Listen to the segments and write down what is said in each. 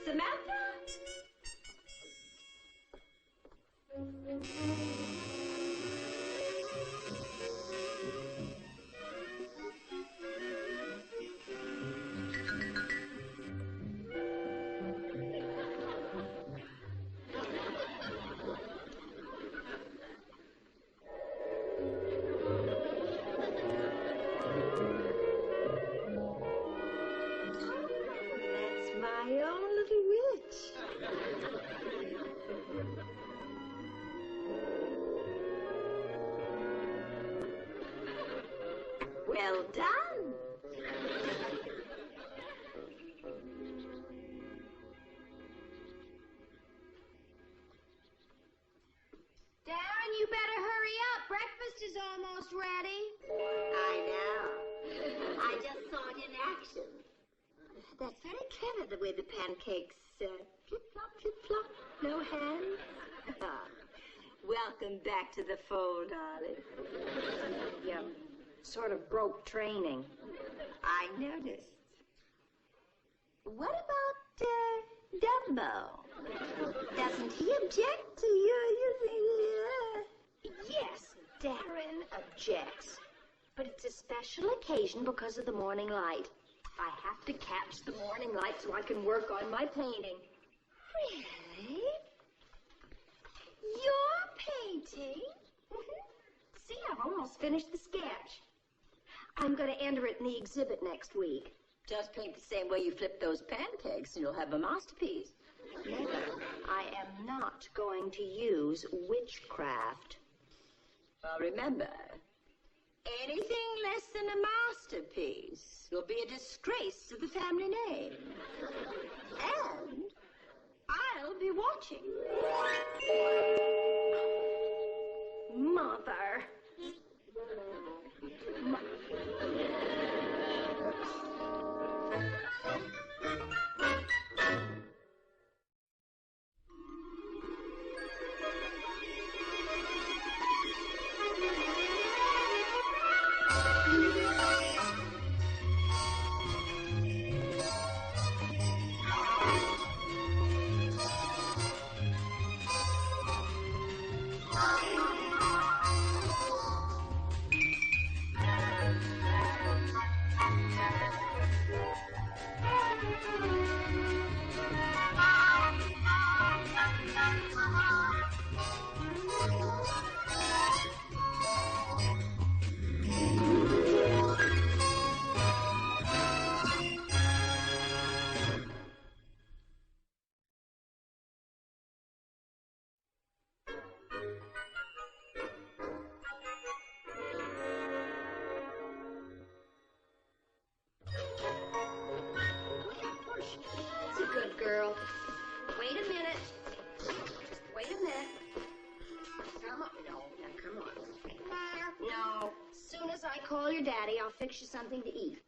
Samantha? Well done. Darren, you better hurry up. Breakfast is almost ready. I know. I just saw it in action. That's very clever, the way the pancakes flip-flop, no hands. Welcome back to the fold, darling. Yeah, sort of broke training. I noticed. What about Dumbo? Doesn't he object to you using Yes, Darren objects. But it's a special occasion because of the morning light. I have to catch the morning light so I can work on my painting. Really? You're painting? See, I've almost finished the sketch. I'm going to enter it in the exhibit next week. Just paint the same way you flip those pancakes and you'll have a masterpiece. Never. I am not going to use witchcraft. Well, remember, anything less than a masterpiece will be a disgrace to the family name. And I'll be watching. Mother. Girl, wait a minute. Just wait a minute. Come on. No, now come on. No. As soon as I call your daddy, I'll fix you something to eat.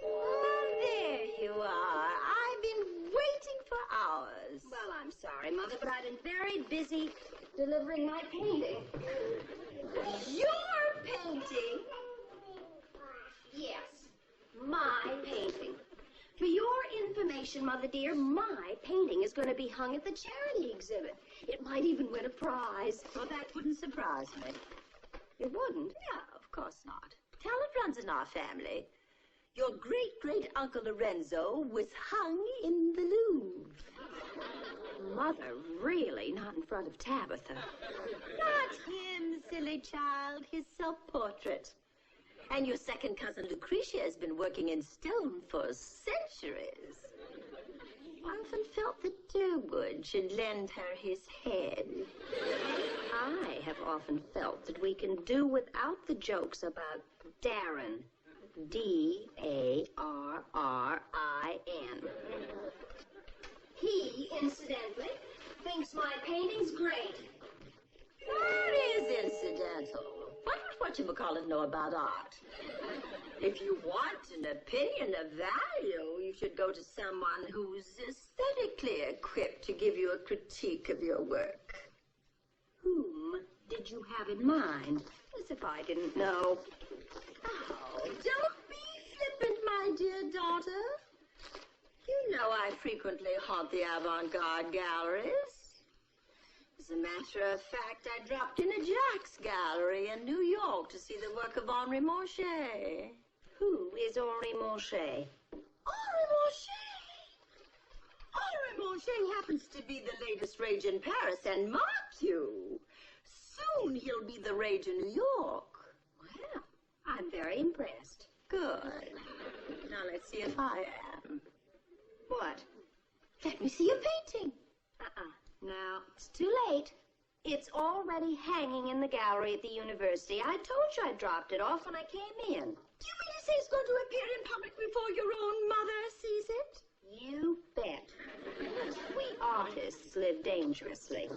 Oh, there you are. I've been waiting for hours. Well, I'm sorry, Mother, but I've been very busy delivering my painting. Your painting? Yes, my painting. For your information, Mother dear, my painting is going to be hung at the charity exhibit. It might even win a prize. Well, that wouldn't surprise me. It wouldn't? No, of course not. Talent runs in our family. Your great-great-uncle Lorenzo was hung in the Louvre. Mother, really? Not in front of Tabitha. Not him, silly child. His self-portrait. And your second cousin Lucretia has been working in stone for centuries. I often felt that Durwood should lend her his head. I have often felt that we can do without the jokes about Darren. D-A-R-R-I-N. He, incidentally, thinks my painting's great. What is incidental? What whatchamacallit know about art? If you want an opinion of value, you should go to someone who's aesthetically equipped to give you a critique of your work. Whom did you have in mind? As if I didn't know. Oh, don't be flippant, my dear daughter. You know I frequently haunt the avant-garde galleries. As a matter of fact, I dropped in at Jacques Gallery in New York to see the work of Henri Monchet. Who is Henri Monchet? Henri Monchet! Henri Monchet happens to be the latest rage in Paris, and mark you, soon he'll be the rage in New York. Well, I'm very impressed. Good. Now let's see if I am. What? Let me see your painting. Now, it's too late. It's already hanging in the gallery at the university. I told you I dropped it off when I came in. Do you mean to say it's going to appear in public before your own mother sees it? You bet. We artists live dangerously.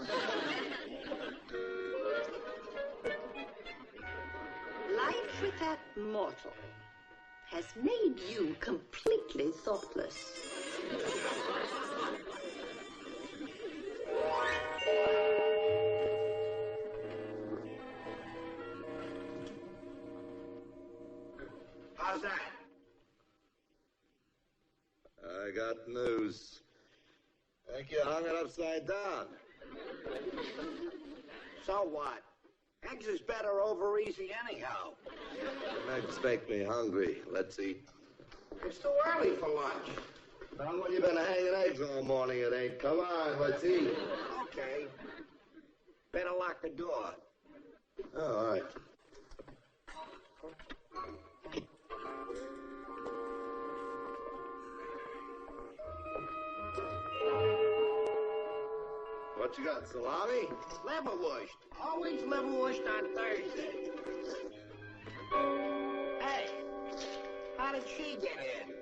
Life with that mortal has made you completely thoughtless. How's that? I got news. Think you hung it upside down. So what? Eggs is better over easy anyhow. Eggs make me hungry. Let's eat. It's too early for lunch. Not when you've been hanging eggs all morning, it ain't. Come on, let's eat. Okay. Better lock the door. Oh, all right. What you got, salami? Liverwurst. Always liverwurst on Thursday. Hey, how did she get in?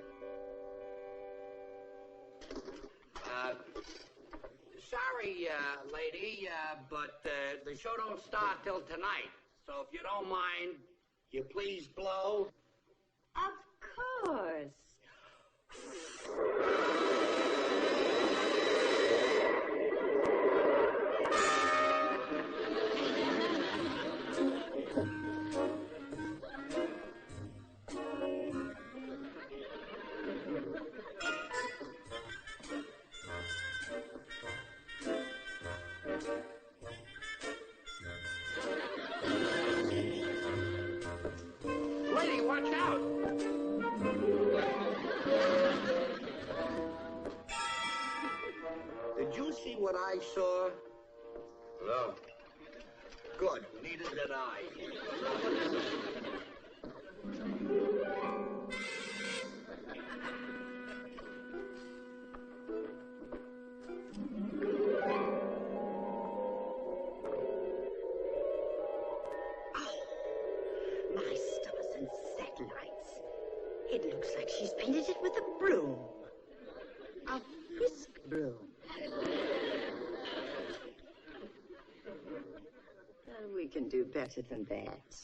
Sorry, lady, but the show don't start till tonight. So if you don't mind, you please blow. Of course. Lady, watch out! Did you see what I saw? No. Good, neither did I. My stars and satellites. It looks like she's painted it with a broom. A whisk broom. We can do better than that.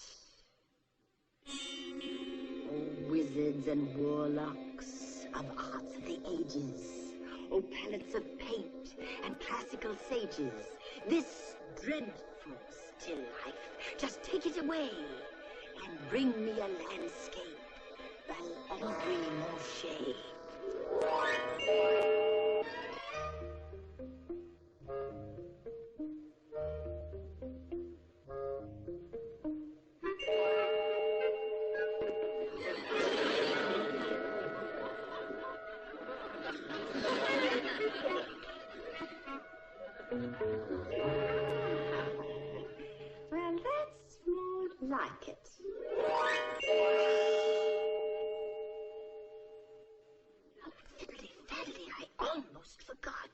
Oh, wizards and warlocks of arts of the ages. Oh, palettes of paint and classical sages. This dreadful still life, just take it away and bring me a landscape by Henri Monchet. Well, that's more like it. Oh, fiddly faddly, I almost forgot.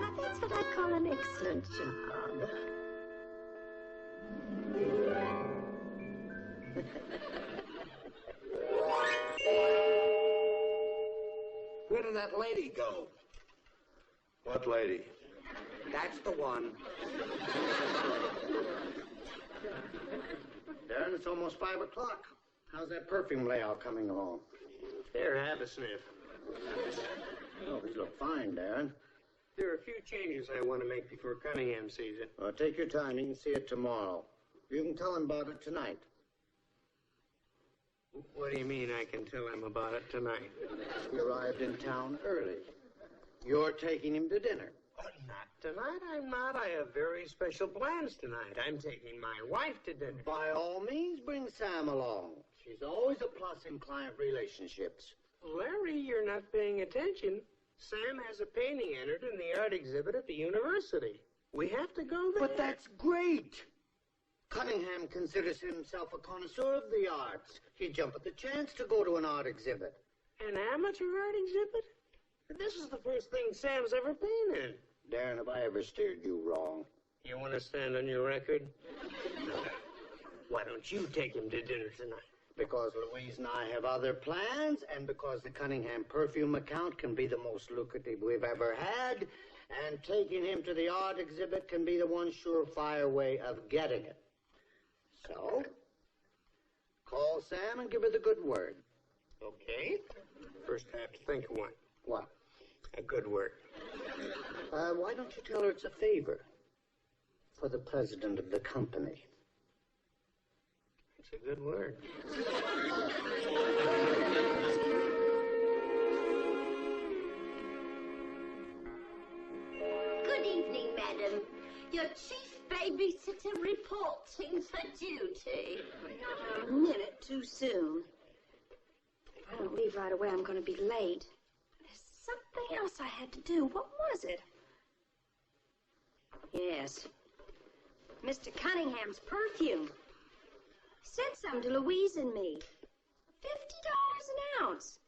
Now that's what I call an excellent job. Where did that lady go? What lady? That's the one. Darren, it's almost 5 o'clock. How's that perfume layout coming along? Here, have a sniff. Oh, these look fine, Darren. There are a few changes I want to make before Cunningham sees it. Take your time. You can see it tomorrow. You can tell him about it tonight. What do you mean I can tell him about it tonight? He arrived in town early. You're taking him to dinner. Oh, not tonight, I'm not. I have very special plans tonight. I'm taking my wife to dinner. By all means, bring Sam along. She's always a plus in client relationships. Larry, you're not paying attention. Sam has a painting entered in the art exhibit at the university. We have to go there. But that's great. Cunningham considers himself a connoisseur of the arts. He'd jump at the chance to go to an art exhibit. An amateur art exhibit? This is the first thing Sam's ever painted. Darren, have I ever steered you wrong? You want to stand on your record? Why don't you take him to dinner tonight? Because Louise and I have other plans, and because the Cunningham perfume account can be the most lucrative we've ever had, and taking him to the art exhibit can be the one surefire way of getting it. So, call Sam and give her the good word. Okay. First, I have to think of one. What? A good word. Why don't you tell her it's a favor for the president of the company? It's a good word. Good evening, madam. Your chief babysitter reporting for duty. Not a minute too soon. If I don't leave right away, I'm going to be late. There's something else I had to do. What was it? Yes. Mr. Cunningham's perfume. Sent some to Louise and me. $50 an ounce.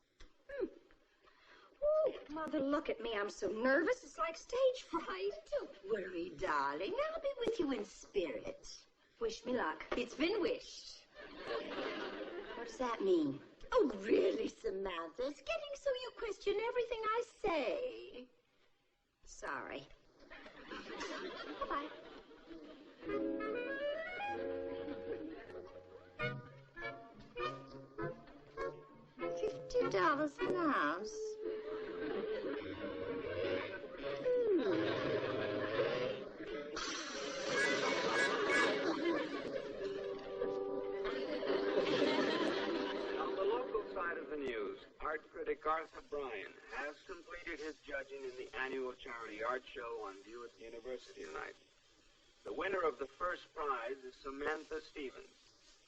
Oh, Mother, look at me. I'm so nervous. It's like stage fright. Don't worry, darling. I'll be with you in spirit. Wish me luck. It's been wished. What does that mean? Oh, really, Samantha? It's getting so you question everything I say. Sorry. Bye-bye. $50 an ounce. On the local side of the news, art critic Arthur Bryan has completed his judging in the annual charity art show on view at the university tonight. The winner of the first prize is Samantha Stevens.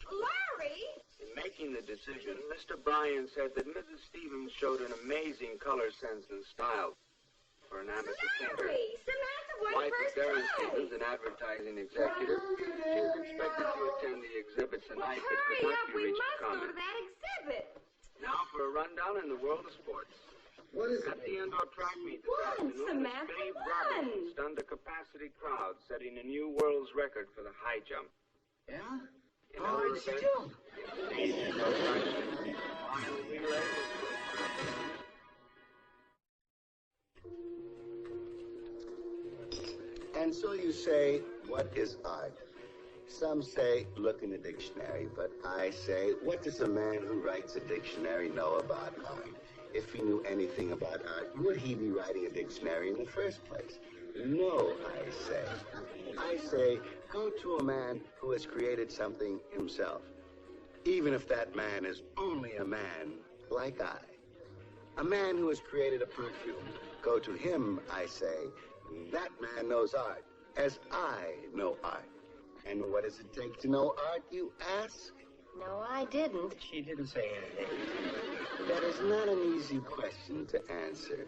Larry! In making the decision, Mr. Bryan said that Mrs. Stevens showed an amazing color sense and style for an amateur painter. Larry! Samantha won Wife of first Darren prize! Stevens, an advertising executive, she is expected to attend the exhibit tonight, but Hurry could not up, be we reached must to go comment. to that exhibit. Now for a rundown in the world of sports. What is At the indoor track meet this Won, afternoon, Samantha, Dave won. Roberts stunned a capacity crowd, setting a new world's record for the high jump. Yeah? In How other did she events, do? final relay And so you say, what is art? Some say, look in a dictionary, but I say, what does a man who writes a dictionary know about art? If he knew anything about art, would he be writing a dictionary in the first place? No, I say. I say, go to a man who has created something himself, even if that man is only a man like I. A man who has created a perfume. Go to him, I say. That man knows art, as I know art. And what does it take to know art, you ask? No, I didn't. She didn't say anything. That is not an easy question to answer.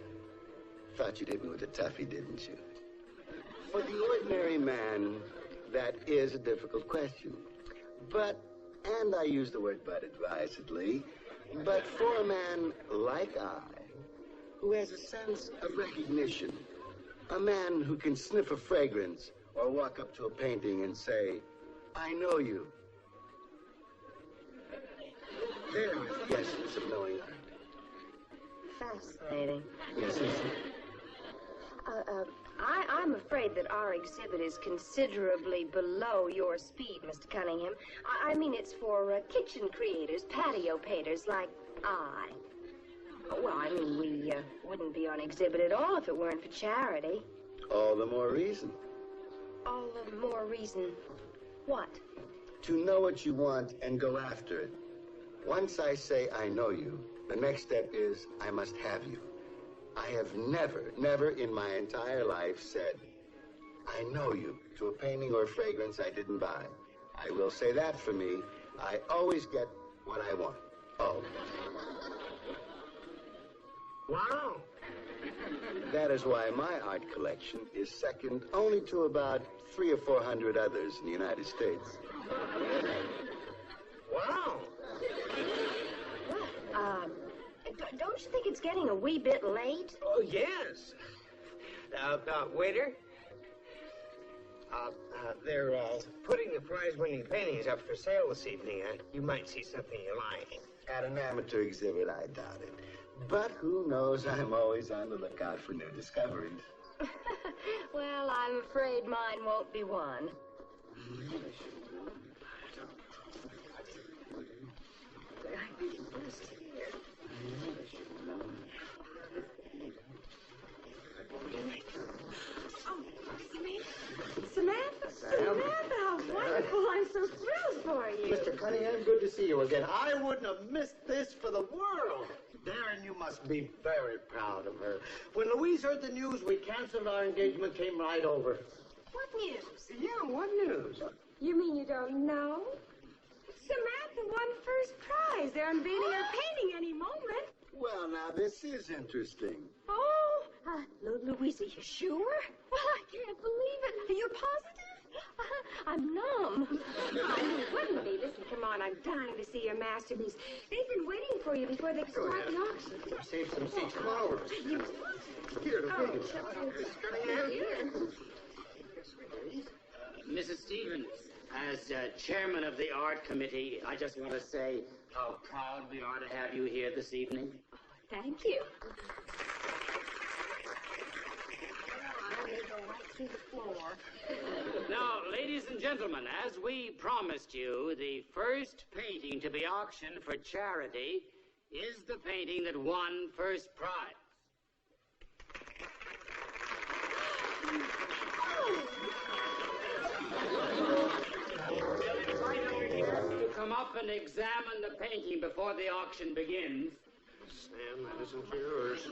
Thought you did me with a toughie, didn't you? For the ordinary man, that is a difficult question. But, and I use the word but advisedly, but for a man like I, who has a sense of recognition, a man who can sniff a fragrance or walk up to a painting and say, I know you. There is the essence of knowing art. Fascinating. Yes, yes. I'm afraid that our exhibit is considerably below your speed, Mr. Cunningham. I mean, it's for kitchen creators, patio painters like I. Well, I mean, we wouldn't be on exhibit at all if it weren't for charity. All the more reason. All the more reason. What? To know what you want and go after it. Once I say I know you, the next step is I must have you. I have never in my entire life said, I know you, to a painting or fragrance I didn't buy. I will say that for me. I always get what I want. Oh. Wow. That is why my art collection is second only to about 300 or 400 others in the United States. Wow. Don't you think it's getting a wee bit late? Oh, yes. Waiter? They're putting the prize-winning paintings up for sale this evening. You might see something you like. At an amateur exhibit, I doubt it. But who knows, I'm always on the lookout for new discoveries. Well, I'm afraid mine won't be one. Samantha, how wonderful. I'm so thrilled for you. Mr. Cunningham, good to see you again. I wouldn't have missed this for the world. Darren, you must be very proud of her. When Louise heard the news, we canceled our engagement, came right over. What news? Yeah, what news? You mean you don't know? Samantha won first prize. They're unveiling her painting any moment. Well, now, this is interesting. Oh, Louisa, you sure? Well, I can't believe it. You're positive? I'm numb. Oh, you wouldn't be. Listen, come on. I'm dying to see your masterpiece. They've been waiting for you before they start the auction. Save some seats for ours. Here, Mrs. Stevens, as chairman of the art committee, I just want to say how proud we are to have you here this evening. Thank you. Now, ladies and gentlemen, as we promised you, the first painting to be auctioned for charity is the painting that won first prize. To come up and examine the painting before the auction begins. Sam, that isn't yours.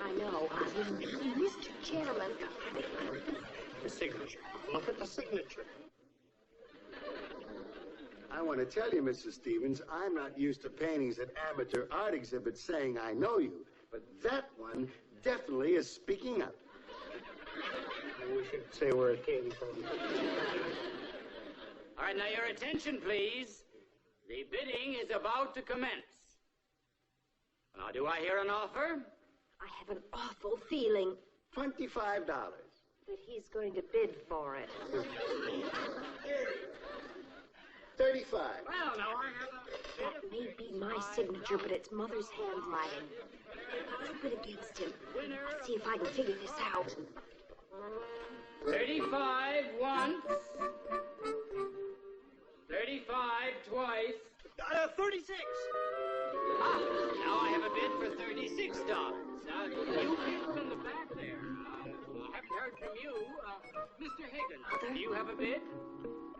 I know. Mr. Chairman. The signature. Look at the signature. I want to tell you, Mrs. Stevens, I'm not used to paintings at amateur art exhibits saying I know you, but that one definitely is speaking up. We should say where it came from. All right, now your attention, please. The bidding is about to commence. Now, do I hear an offer? I have an awful feeling $25. that he's going to bid for it. 35. Well, now I have a... That may be my signature, but it's Mother's handwriting. I'll bid against him. Let's see if I can figure this out. 35 once. 35 twice. 36. Ah, now I have a bid for $36. Now, you people in the back there, I haven't heard from you. Mr. Higgins, do you have a bid?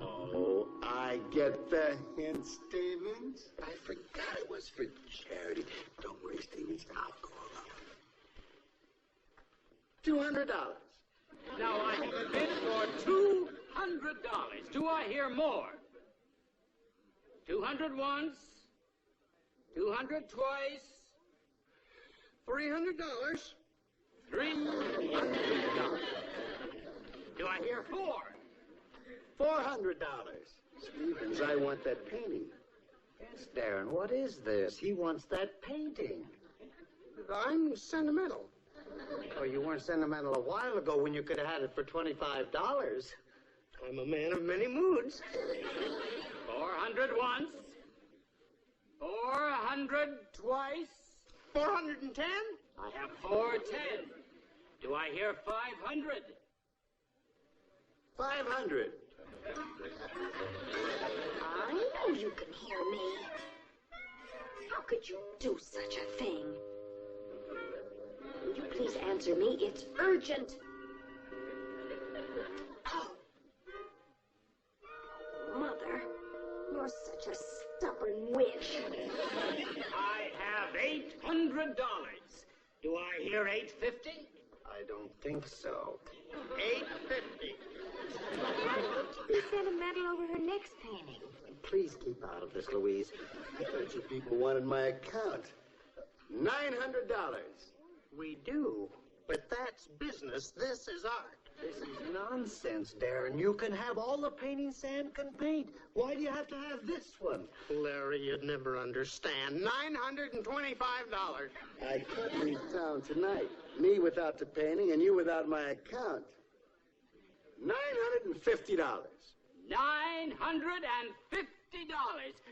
Oh, I get the hint, Stevens. I forgot it was for charity. Don't worry, Stevens. I'll go along. $200. Now I have a bid for $200. Do I hear more? 200 once. 200 twice. $300. $300. Do I hear four? $400. Stevens, I want that painting. Yes, Darren, what is this? He wants that painting. I'm sentimental. Oh, you weren't sentimental a while ago when you could have had it for $25. I'm a man of many moods. 400 once. 400 twice. 410? I have 410. Do I hear 500? 500. I know you can hear me. How could you do such a thing? Will you please answer me? It's urgent. Oh. Mother, you're such a stubborn witch. I have $800. Do I hear $850? I don't think so. $850. Be sentimental over her next painting. Please keep out of this, Louise. I thought you people wanted my account. $900. We do, but that's business. This is art. This is nonsense, Darren. You can have all the paintings Sam can paint. Why do you have to have this one? Larry, you'd never understand. $925. I could leave town tonight. Me without the painting and you without my account. $950. $950.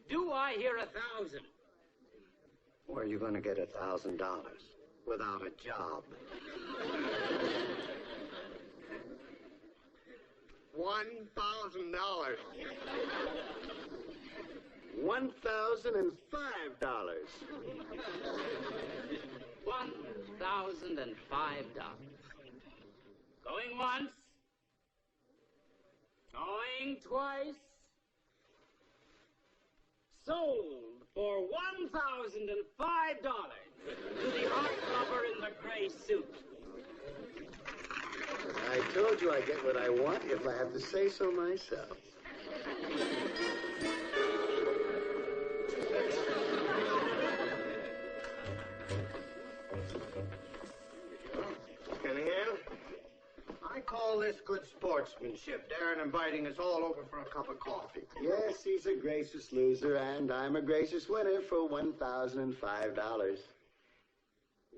Do I hear 1,000? Where are you going to get $1,000 without a job? $1,000. $1,005. $1,005. Going once. Going twice. Sold for $1,005 to the art lover in the gray suit. I told you I get what I want if I have to say so myself. Cunningham, I call this good sportsmanship. Darren inviting us all over for a cup of coffee. Yes, he's a gracious loser, and I'm a gracious winner for $1,005.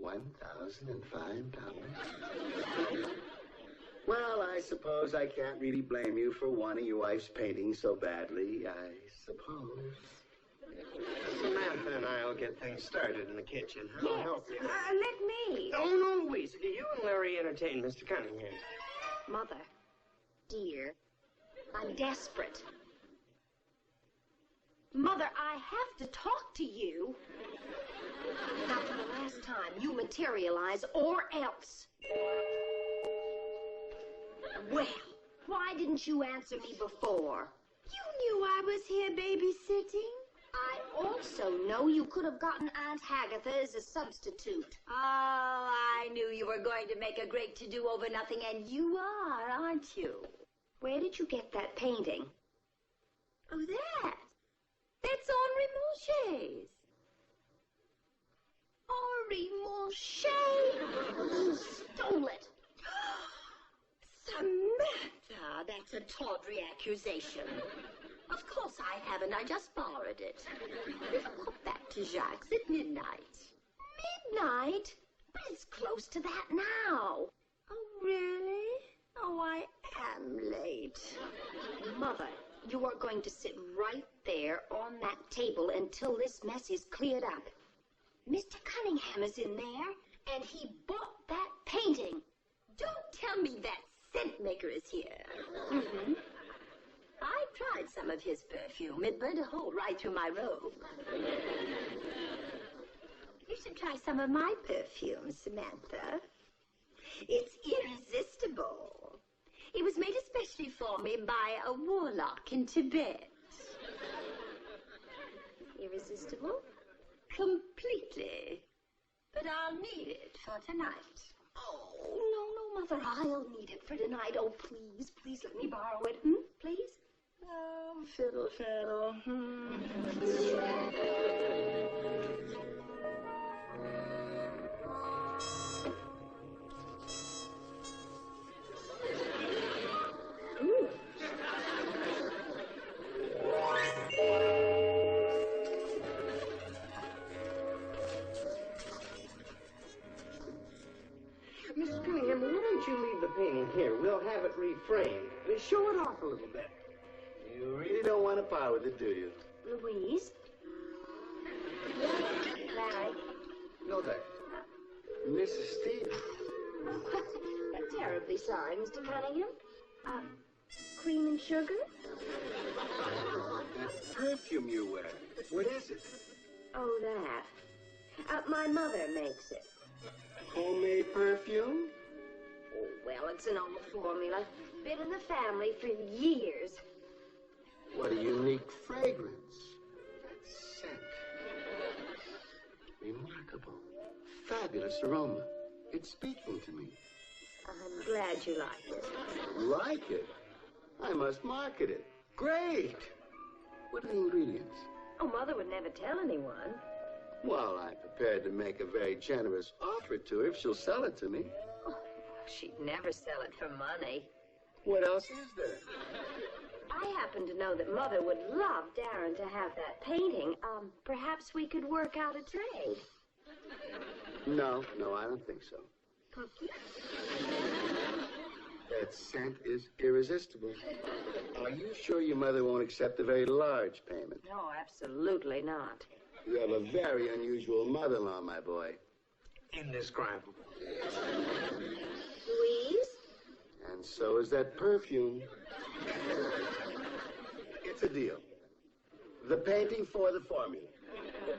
$1,005? Well, I suppose I can't really blame you for wanting your wife's painting so badly, I suppose. Samantha and I'll get things started in the kitchen. I'll help you. Let me. Oh, no, Louise. You and Larry entertain Mr. Cunningham. Mother, dear, I'm desperate. Mother, I have to talk to you. Now, for the last time, you materialize or else. Well, why didn't you answer me before? You knew I was here babysitting. I also know you could have gotten Aunt Hagatha as a substitute. Oh, I knew you were going to make a great to-do over nothing, and you are, aren't you? Where did you get that painting? Oh, that. That's Henri Monchet's. Henri Monchet! You stole it. Samantha, that's a tawdry accusation. Of course I haven't. I just borrowed it. I'll go back to Jacques at midnight. Midnight? But it's close to that now. Oh, really? Oh, I am late. Mother, you are going to sit right there on that table until this mess is cleared up. Mr. Cunningham is in there, and he bought that painting. Don't tell me that scent maker is here. Mm-hmm. I tried some of his perfume. It burned a hole right through my robe. You should try some of my perfume, Samantha. It's irresistible. It was made especially for me by a warlock in Tibet. Irresistible? Completely. But I'll need it for tonight. Oh, no, Mother, I'll need it for tonight. Oh, please let me borrow it. Please? Oh, fiddle, fiddle. Mrs. Cunningham, why don't you leave the painting here? We'll have it reframed. Show it off a little bit. You really don't want to part with it, do you? Louise? Larry? No, thanks. Mrs. Stevens. I'm terribly sorry, Mr. Cunningham. cream and sugar? That perfume you wear. What is it? Oh, that. My mother makes it. Homemade perfume? Oh, well, it's an old formula. Been in the family for years. What a unique fragrance. That scent. Remarkable. Fabulous aroma. It's speaking to me. I'm glad you like it. Like it? I must market it. Great. What are the ingredients? Oh, Mother would never tell anyone. Well, I'm prepared to make a very generous offer to her if she'll sell it to me. Oh, she'd never sell it for money. What else is there? I happen to know that Mother would love Darren to have that painting. Perhaps we could work out a trade. No, I don't think so. That scent is irresistible. Are you sure your mother won't accept a very large payment? No, absolutely not. You have a very unusual mother-in-law, my boy. Indescribable. Louise? And so is that perfume. It's a deal. The painting for the formula.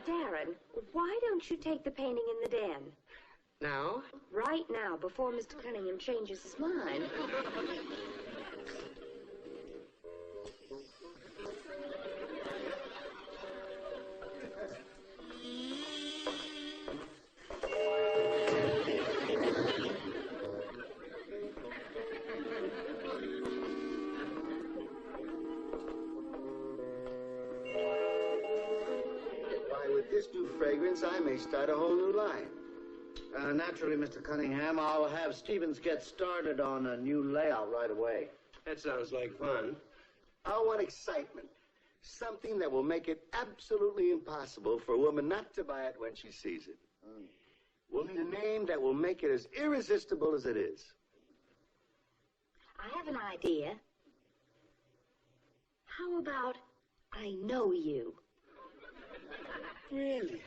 Darren, why don't you take the painting in the den? Now? Right now, before Mr. Cunningham changes his mind. With this new fragrance, I may start a whole new line. Naturally, Mr. Cunningham, I'll have Stevens get started on a new layout right away. That sounds like fun. I want excitement. Something that will make it absolutely impossible for a woman not to buy it when she sees it. We'll need a name that will make it as irresistible as it is. I have an idea. How about I Know You? Really?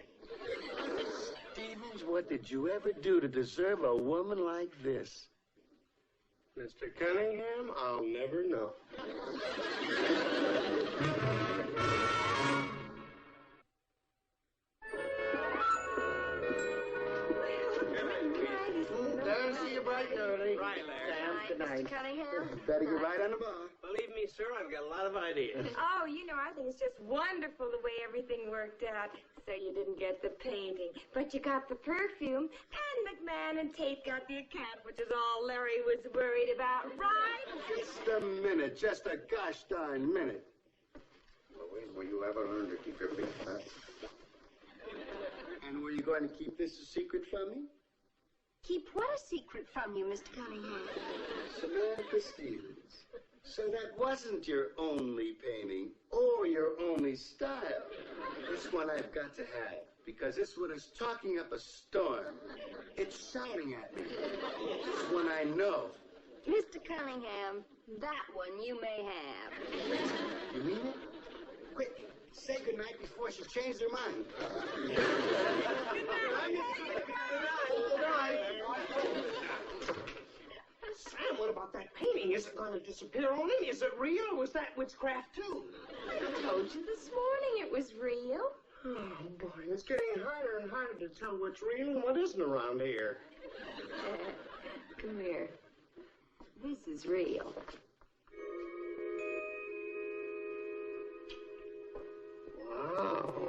Stevens, what did you ever do to deserve a woman like this? Mr. Cunningham, I'll never know. Darren, see you bright and early. Right, Larry. Sam, good night. Mr. Cunningham? Better get right on the bar. Believe me, sir, I've got a lot of ideas. Oh, you know, I think it's just wonderful the way everything worked out. So you didn't get the painting, but you got the perfume, and McMahon and Tate got the account, which is all Larry was worried about, right? Just a minute, just a gosh darn minute. Louise, will you ever learn to keep your feet flat? And were you going to keep this a secret from me? Keep what a secret from you, Mr. Cunningham? Samantha Stevens. So that wasn't your only painting or your only style. This one I've got to have because this one is talking up a storm. It's shouting at me. This one I know. Mr. Cunningham, that one you may have. You mean it? Quick, say goodnight before she changes her mind. Sam, what about that painting? Is it going to disappear on him? Is it real, or was that witchcraft, too? I told you this morning it was real. Oh, boy, it's getting harder and harder to tell what's real and what isn't around here. Come here. This is real. Wow.